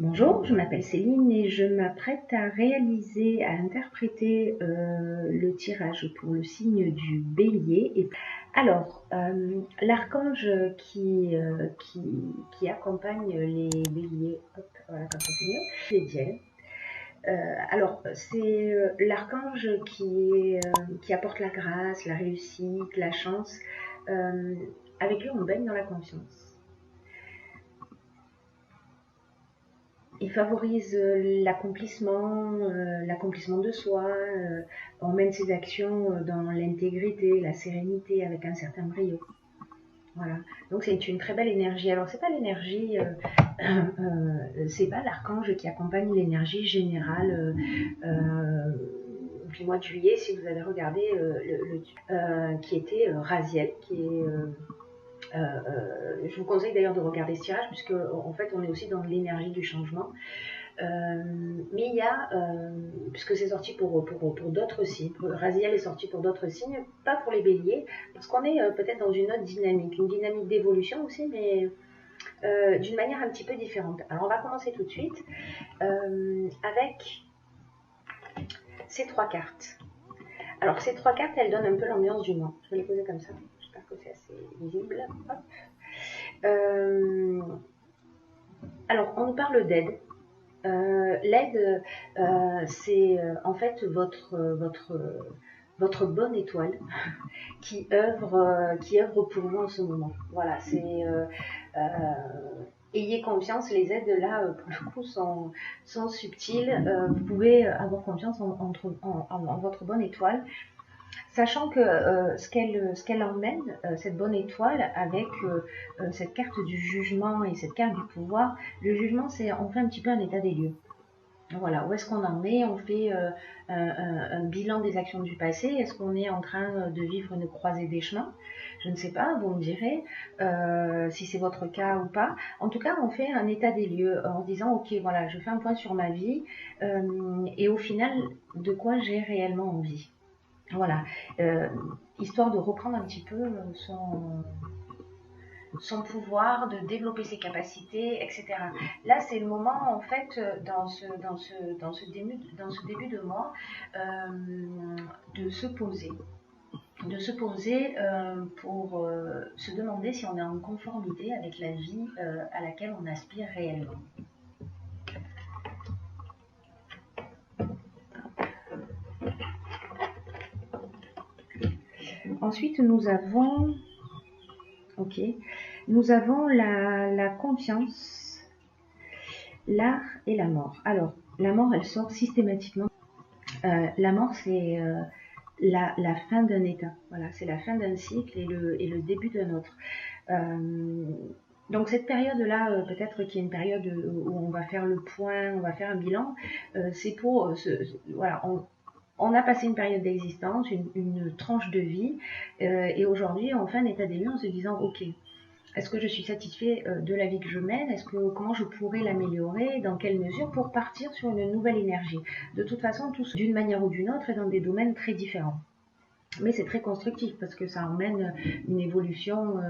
Bonjour, je m'appelle Céline et je m'apprête à interpréter le tirage pour le signe du Bélier. Alors, l'archange qui accompagne les Béliers, hop, voilà, comme ça c'est mieux, c'est Dieu. Alors, c'est l'archange qui apporte la grâce, la réussite, la chance. Avec lui, on baigne dans la confiance. Il favorise l'accomplissement de soi, on mène ses actions dans l'intégrité, la sérénité, avec un certain brio. Voilà, donc c'est une très belle énergie. Alors c'est pas l'énergie, c'est pas l'archange qui accompagne l'énergie générale du mois de juillet, si vous avez regardé qui était Raziel, qui est... je vous conseille d'ailleurs de regarder ce tirage, puisque en fait on est aussi dans l'énergie du changement. Mais il y a, puisque c'est sorti pour d'autres signes, Raziel est sorti pour d'autres signes, pas pour les béliers, parce qu'on est peut-être dans une autre dynamique, une dynamique d'évolution aussi, mais d'une manière un petit peu différente. Alors on va commencer tout de suite avec ces trois cartes. Alors ces trois cartes, elles donnent un peu l'ambiance du mois. Je vais les poser comme ça, j'espère que c'est assez visible. Hop. Alors on nous parle d'aide. L'aide, c'est en fait votre bonne étoile qui œuvre pour vous en ce moment. Voilà, c'est ayez confiance, les aides là pour le coup sont subtiles. Vous pouvez avoir confiance en votre bonne étoile, sachant que ce qu'elle emmène, cette bonne étoile, avec cette carte du jugement et cette carte du pouvoir. Le jugement, on fait un petit peu un état des lieux. Voilà, où est-ce qu'on en est? On fait un bilan des actions du passé. Est-ce qu'on est en train de vivre une croisée des chemins? Je ne sais pas, vous me direz si c'est votre cas ou pas. En tout cas, on fait un état des lieux en disant, ok, voilà, je fais un point sur ma vie et au final, de quoi j'ai réellement envie. Voilà, histoire de reprendre un petit peu son pouvoir, de développer ses capacités, etc. Là, c'est le moment, en fait, dans ce début de mois, de se poser. Pour se demander si on est en conformité avec la vie à laquelle on aspire réellement. Ensuite, nous avons la confiance, l'art et la mort. Alors, la mort, elle sort systématiquement. La mort, c'est la fin d'un état. Voilà, c'est la fin d'un cycle et le début d'un autre. Donc cette période-là, peut-être qu'il y a une période où on va faire le point, on va faire un bilan. C'est pour voilà. On a passé une période d'existence, une tranche de vie, et aujourd'hui on fait un état des lieux en se disant ok, est-ce que je suis satisfait de la vie que je mène? Comment je pourrais l'améliorer? Dans quelle mesure? Pour partir sur une nouvelle énergie. De toute façon, tous d'une manière ou d'une autre et dans des domaines très différents. Mais c'est très constructif parce que ça emmène une évolution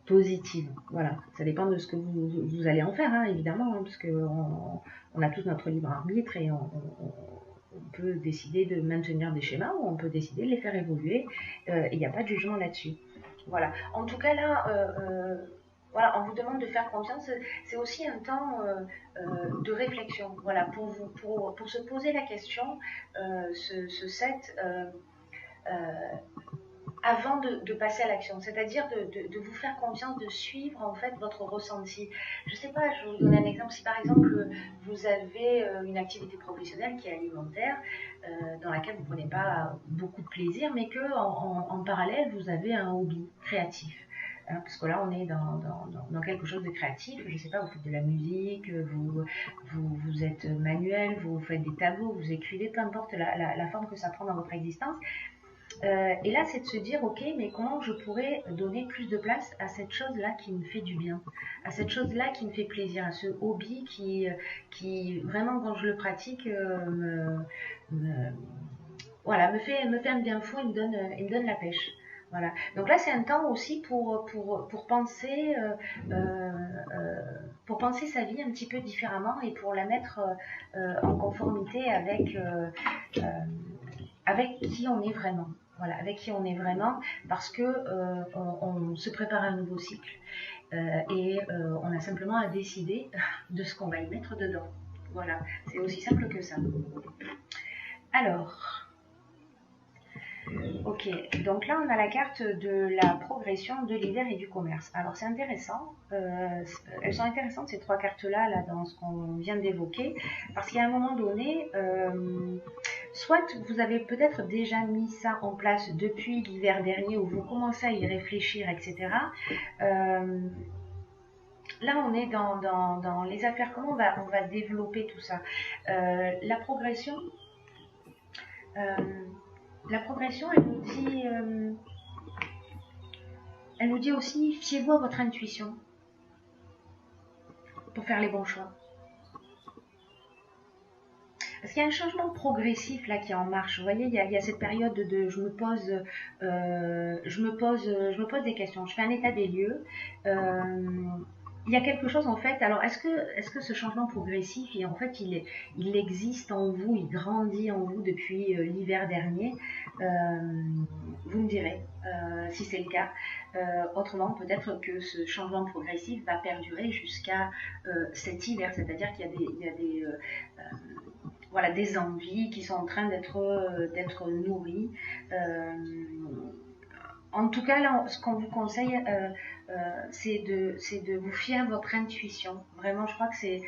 positive. Voilà, ça dépend de ce que vous allez en faire, hein, évidemment, hein, parce qu'on a tous notre libre arbitre et on peut décider de maintenir des schémas ou on peut décider de les faire évoluer. Il n'y a pas de jugement là-dessus. Voilà. En tout cas, là, voilà, on vous demande de faire confiance. C'est aussi un temps de réflexion. Voilà, pour se poser la question, ce set. Avant de passer à l'action, c'est-à-dire de vous faire confiance, de suivre en fait votre ressenti. Je ne sais pas, je vais vous donner un exemple. Si par exemple vous avez une activité professionnelle qui est alimentaire, dans laquelle vous ne prenez pas beaucoup de plaisir, mais que en parallèle vous avez un hobby créatif. Hein, parce que là on est dans quelque chose de créatif. Je ne sais pas, vous faites de la musique, vous êtes manuel, vous faites des tableaux, vous écrivez, peu importe la forme que ça prend dans votre existence. Et là, c'est de se dire, ok, mais comment je pourrais donner plus de place à cette chose-là qui me fait du bien, à cette chose-là qui me fait plaisir, à ce hobby qui vraiment, quand je le pratique, voilà, me fait un bien fou et me donne la pêche. Voilà. Donc là, c'est un temps aussi pour penser pour penser sa vie un petit peu différemment et pour la mettre en conformité avec qui on est vraiment. Voilà, avec qui on est vraiment, parce que on se prépare à un nouveau cycle et on a simplement à décider de ce qu'on va y mettre dedans. Voilà, c'est aussi simple que ça. Alors, ok, donc là on a la carte de la progression de l'hiver et du commerce. Alors c'est intéressant, elles sont intéressantes ces trois cartes-là là, dans ce qu'on vient d'évoquer, parce qu'à un moment donné, soit vous avez peut-être déjà mis ça en place depuis l'hiver dernier où vous commencez à y réfléchir, etc. Là, on est dans les affaires, comment on va développer tout ça. La progression, elle nous dit aussi, fiez-vous à votre intuition pour faire les bons choix. Parce qu'il y a un changement progressif là qui est en marche. Vous voyez, il y a cette période de je me pose des questions, je fais un état des lieux. Il y a quelque chose en fait. Alors, est-ce que ce changement progressif, en fait, il existe en vous, il grandit en vous depuis l'hiver dernier? Vous me direz si c'est le cas. Autrement, peut-être que ce changement progressif va perdurer jusqu'à cet hiver, c'est-à-dire qu'il y a des envies qui sont en train d'être nourries. En tout cas, là, ce qu'on vous conseille, c'est de vous fier à votre intuition. Vraiment, je crois que c'est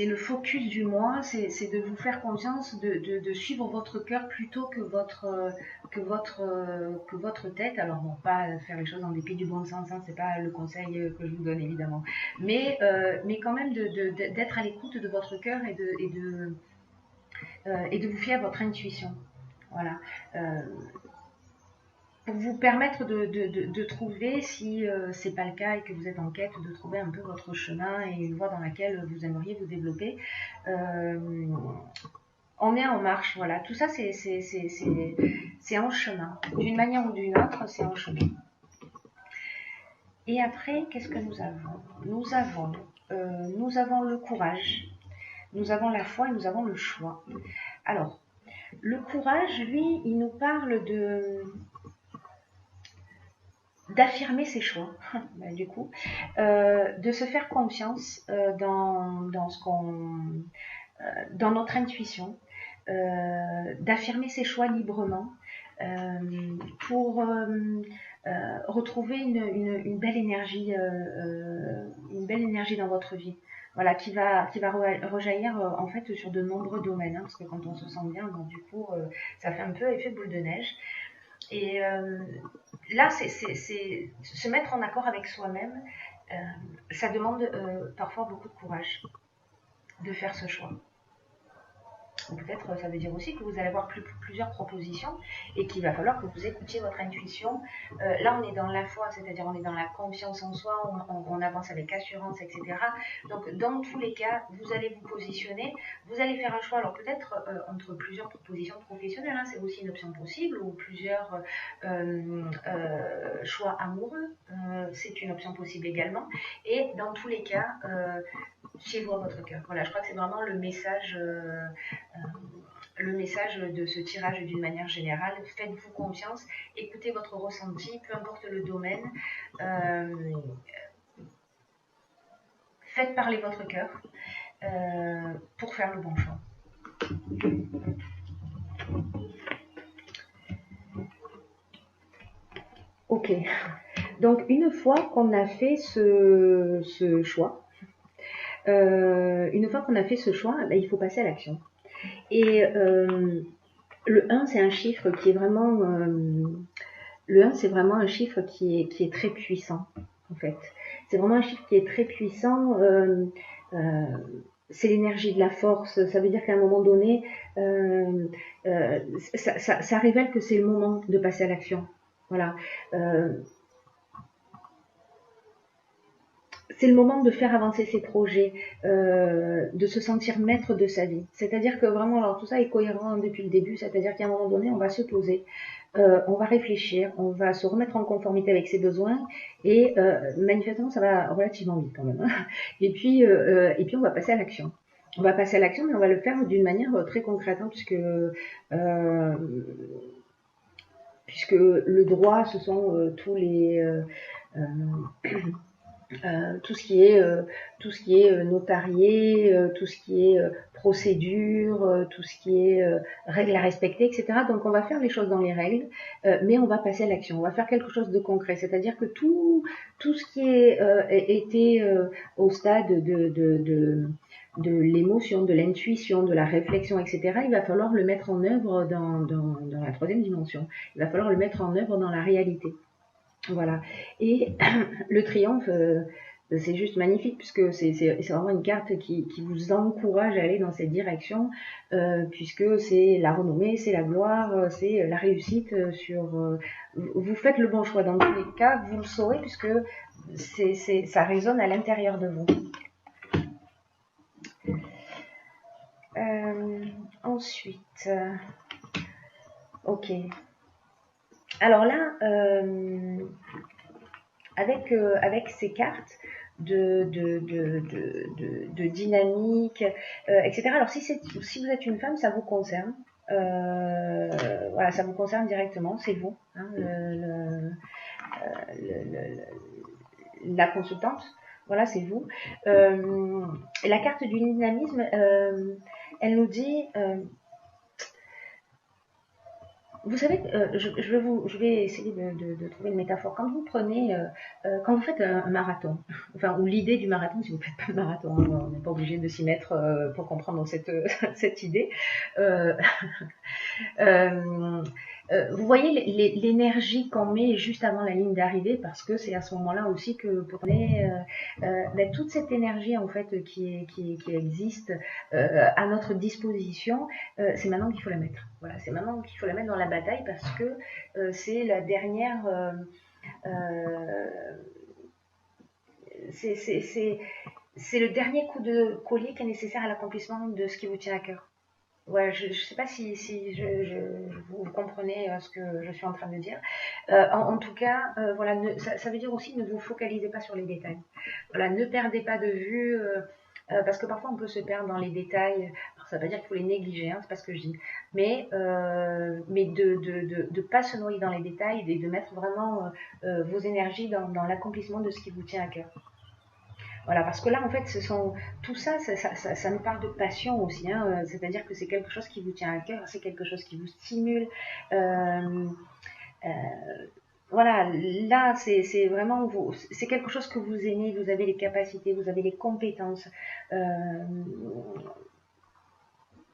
le focus du mois, c'est de vous faire confiance, de suivre votre cœur plutôt que votre tête. Alors bon, pas faire les choses en dépit du bon sens, hein, c'est pas le conseil que je vous donne évidemment, mais quand même d'être à l'écoute de votre cœur et de vous fier à votre intuition. Voilà. Pour vous permettre de trouver, si c'est pas le cas et que vous êtes en quête, de trouver un peu votre chemin et une voie dans laquelle vous aimeriez vous développer. On est en marche, voilà. Tout ça, c'est en chemin. D'une manière ou d'une autre, c'est en chemin. Et après, qu'est-ce que nous avons? Nous avons le courage, nous avons la foi et nous avons le choix. Alors, le courage, lui, il nous parle d'affirmer ses choix, du coup, de se faire confiance dans notre intuition, d'affirmer ses choix librement pour retrouver une belle énergie, dans votre vie. Voilà, qui va rejaillir en fait sur de nombreux domaines, hein, parce que quand on se sent bien, bon, du coup, ça fait un peu effet boule de neige. Et là, c'est se mettre en accord avec soi-même. Ça demande parfois beaucoup de courage de faire ce choix. Peut-être ça veut dire aussi que vous allez avoir plusieurs propositions et qu'il va falloir que vous écoutiez votre intuition. Là, on est dans la foi, c'est-à-dire on est dans la confiance en soi, on avance avec assurance, etc. Donc, dans tous les cas, vous allez vous positionner, vous allez faire un choix. Alors, peut-être entre plusieurs propositions professionnelles, hein, c'est aussi une option possible, ou plusieurs choix amoureux, c'est une option possible également. Et dans tous les cas, fiez-vous à votre cœur. Voilà, je crois que c'est vraiment le message de ce tirage d'une manière générale. Faites-vous confiance, écoutez votre ressenti, peu importe le domaine. Faites parler votre cœur pour faire le bon choix. Ok, donc une fois qu'on a fait ce choix, il faut passer à l'action. Et le 1, c'est un chiffre qui est vraiment... le 1, c'est vraiment un chiffre qui est très puissant, en fait. C'est vraiment un chiffre qui est très puissant. C'est l'énergie de la force. Ça veut dire qu'à un moment donné, ça révèle que c'est le moment de passer à l'action. Voilà. C'est le moment de faire avancer ses projets, de se sentir maître de sa vie. C'est-à-dire que vraiment, alors tout ça est cohérent depuis le début, c'est-à-dire qu'à un moment donné, on va se poser on va réfléchir, on va se remettre en conformité avec ses besoins et manifestement ça va relativement vite quand même. Hein. Et puis on va passer à l'action. On va passer à l'action, mais on va le faire d'une manière très concrète, hein, puisque le droit, ce sont tous les tout ce qui est notarié, tout ce qui est procédure, tout ce qui est règles à respecter, etc. Donc on va faire les choses dans les règles, mais on va passer à l'action. On va faire quelque chose de concret, c'est-à-dire que tout ce qui était au stade de l'émotion, de l'intuition, de la réflexion, etc., il va falloir le mettre en œuvre dans la troisième dimension. Il va falloir le mettre en œuvre dans la réalité. Voilà. Et le triomphe, c'est juste magnifique puisque c'est vraiment une carte qui vous encourage à aller dans cette direction, puisque c'est la renommée, c'est la gloire, c'est la réussite vous faites le bon choix dans tous les cas, vous le saurez puisque ça résonne à l'intérieur de vous. Ensuite, ok. Alors là, avec ces cartes de dynamique, etc. Alors si vous êtes une femme, ça vous concerne. Voilà, ça vous concerne directement, c'est vous, hein, la consultante. Voilà, c'est vous. La carte du dynamisme, elle nous dit vous savez, je vais essayer de trouver une métaphore. Quand vous prenez, quand vous faites un marathon, enfin, ou l'idée du marathon, si vous ne faites pas le marathon, hein, on n'est pas obligé de s'y mettre pour comprendre cette idée. Vous voyez l'énergie qu'on met juste avant la ligne d'arrivée, parce que c'est à ce moment-là aussi que vous prenez toute cette énergie en fait qui existe à notre disposition, c'est maintenant qu'il faut la mettre. Voilà, c'est maintenant qu'il faut la mettre dans la bataille parce que c'est la dernière. C'est le dernier coup de collier qui est nécessaire à l'accomplissement de ce qui vous tient à cœur. Ouais, je ne sais pas si vous comprenez ce que je suis en train de dire. En tout cas, voilà, ça veut dire aussi ne vous focalisez pas sur les détails. Voilà, ne perdez pas de vue, parce que parfois on peut se perdre dans les détails. Alors, ça ne veut pas dire qu'il faut les négliger, hein, c'est pas ce que je dis. Mais de pas se noyer dans les détails et de mettre vraiment vos énergies dans l'accomplissement de ce qui vous tient à cœur. Voilà, parce que là, en fait, tout ça, ça nous parle de passion aussi, hein, c'est-à-dire que c'est quelque chose qui vous tient à cœur, c'est quelque chose qui vous stimule. Voilà, là, c'est vraiment c'est quelque chose que vous aimez, vous avez les capacités, vous avez les compétences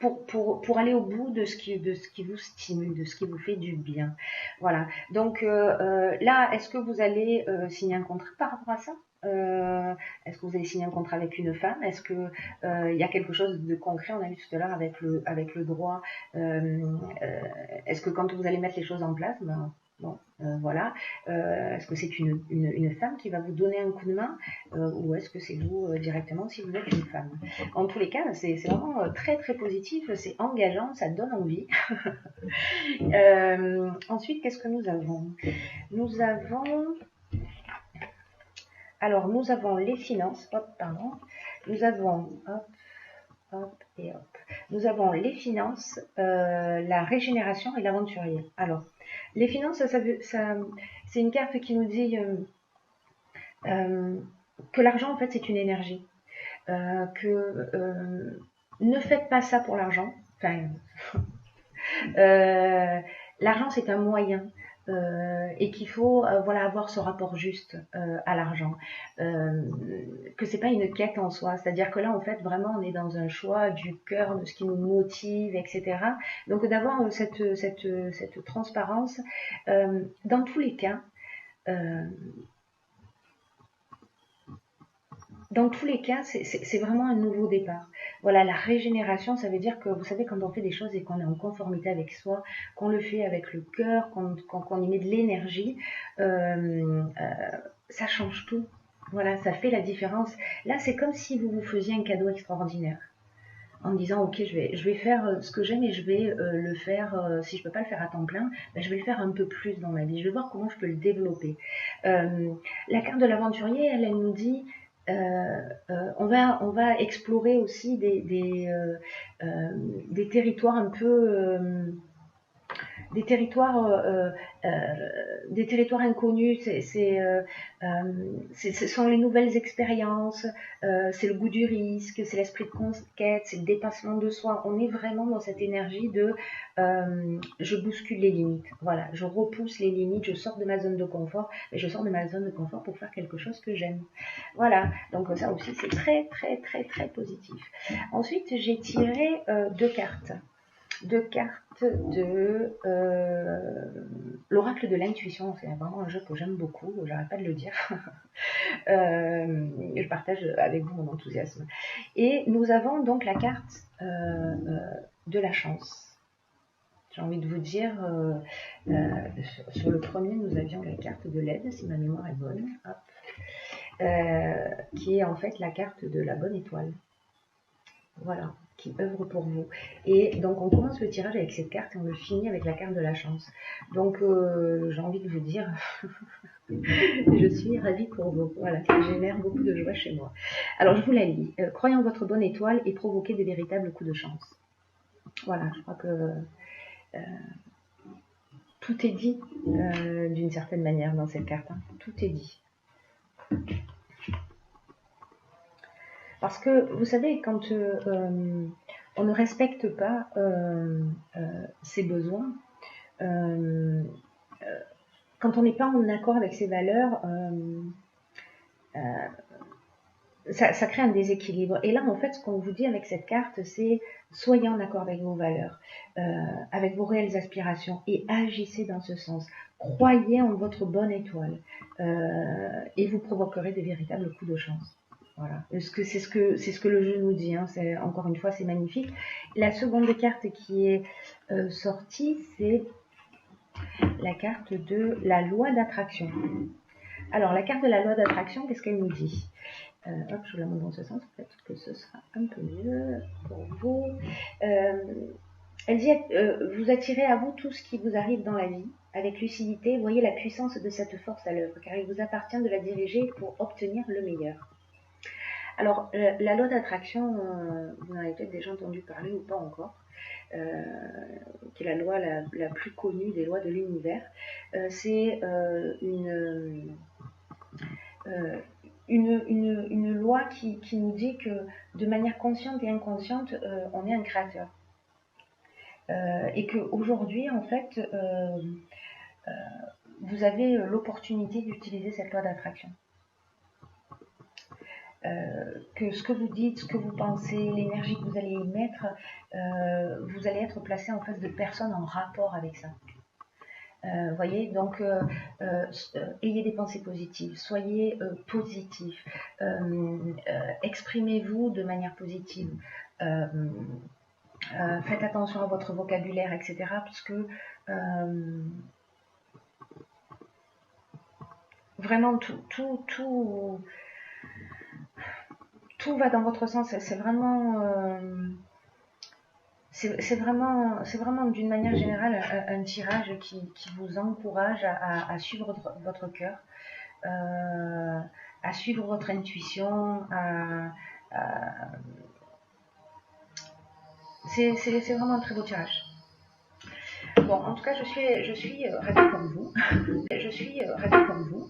pour aller au bout de ce qui vous stimule, de ce qui vous fait du bien. Voilà. Donc là, est-ce que vous allez signer un contrat par rapport à ça? Est-ce que vous allez signer un contrat avec une femme? Est-ce que il y a quelque chose de concret? On a vu tout à l'heure avec le droit. Est-ce que quand vous allez mettre les choses en place, ben, bon, voilà. Est-ce que c'est une femme qui va vous donner un coup de main ou est-ce que c'est vous directement si vous êtes une femme? En tous les cas, c'est vraiment très très positif, c'est engageant, ça donne envie. Ensuite, qu'est-ce que nous avons? Nous avons les finances. Hop, pardon. Nous avons hop et hop. Nous avons les finances, la régénération et l'aventurier. Alors, les finances, c'est une carte qui nous dit que l'argent, en fait, c'est une énergie. Ne faites pas ça pour l'argent. Enfin, l'argent, c'est un moyen. Et qu'il faut avoir ce rapport juste à l'argent, que c'est pas une quête en soi, c'est-à-dire que là en fait vraiment on est dans un choix du cœur, de ce qui nous motive, etc. Donc d'avoir cette transparence dans tous les cas. Dans tous les cas, c'est vraiment un nouveau départ. Voilà, la régénération, ça veut dire que, vous savez, quand on fait des choses et qu'on est en conformité avec soi, qu'on le fait avec le cœur, qu'on y met de l'énergie, ça change tout. Voilà, ça fait la différence. Là, c'est comme si vous vous faisiez un cadeau extraordinaire. en me disant ok, je vais faire ce que j'aime et je vais le faire, si je peux pas le faire à temps plein, ben, je vais le faire un peu plus dans ma vie, je vais voir comment je peux le développer. La carte de l'aventurier, elle nous dit on va explorer aussi des territoires un peu des territoires, des territoires inconnus. Ce sont les nouvelles expériences, c'est le goût du risque, c'est l'esprit de conquête, c'est le dépassement de soi. On est vraiment dans cette énergie de je bouscule les limites. Voilà, je repousse les limites, je sors de ma zone de confort, et je sors de ma zone de confort pour faire quelque chose que j'aime. Voilà, donc ça aussi c'est très très très très positif. Ensuite, j'ai tiré deux cartes de l'oracle de l'intuition. C'est vraiment un jeu que j'aime beaucoup, j'arrête pas de le dire. Je partage avec vous mon enthousiasme. Et nous avons donc la carte de la chance. J'ai envie de vous dire, sur le premier, nous avions la carte de l'aide, si ma mémoire est bonne, qui est en fait la carte de la bonne étoile. Voilà, qui œuvre pour vous. Et donc on commence le tirage avec cette carte et on le finit avec la carte de la chance. Donc j'ai envie de vous dire, je suis ravie pour vous. Voilà, ça génère beaucoup de joie chez moi. Alors je vous la lis. Croyez en votre bonne étoile et provoquez de véritables coups de chance. Voilà, je crois que tout est dit d'une certaine manière dans cette carte. Hein. Tout est dit. Parce que, vous savez, quand on ne respecte pas ses besoins, quand on n'est pas en accord avec ses valeurs, ça crée un déséquilibre. Et là, en fait, ce qu'on vous dit avec cette carte, c'est soyez en accord avec vos valeurs, avec vos réelles aspirations et agissez dans ce sens. Croyez en votre bonne étoile et vous provoquerez des véritables coups de chance. Voilà. C'est ce que le jeu nous dit. Hein. Encore une fois, c'est magnifique. La seconde carte qui est sortie, c'est la carte de la loi d'attraction. Alors, la carte de la loi d'attraction, qu'est-ce qu'elle nous dit ? Hop, je vous la montre dans ce sens, peut-être que ce sera un peu mieux pour vous. Elle dit vous attirez à vous tout ce qui vous arrive dans la vie. Avec lucidité, voyez la puissance de cette force à l'œuvre, car il vous appartient de la diriger pour obtenir le meilleur. Alors, la loi d'attraction, vous en avez peut-être déjà entendu parler ou pas encore, qui est la loi la plus connue des lois de l'univers. C'est une loi qui nous dit que de manière consciente et inconsciente, on est un créateur. Et qu'aujourd'hui, en fait, vous avez l'opportunité d'utiliser cette loi d'attraction. Que ce que vous dites, ce que vous pensez, l'énergie que vous allez y mettre, vous allez être placé en face de personnes en rapport avec ça. Voyez, donc ayez des pensées positives, soyez positif, exprimez-vous de manière positive, faites attention à votre vocabulaire, etc. Parce que vraiment tout va dans votre sens. C'est vraiment d'une manière générale un tirage qui vous encourage à suivre votre cœur, à suivre votre intuition, c'est vraiment un très beau tirage. Bon, en tout cas, je suis ravie comme vous. Je suis ravie comme vous.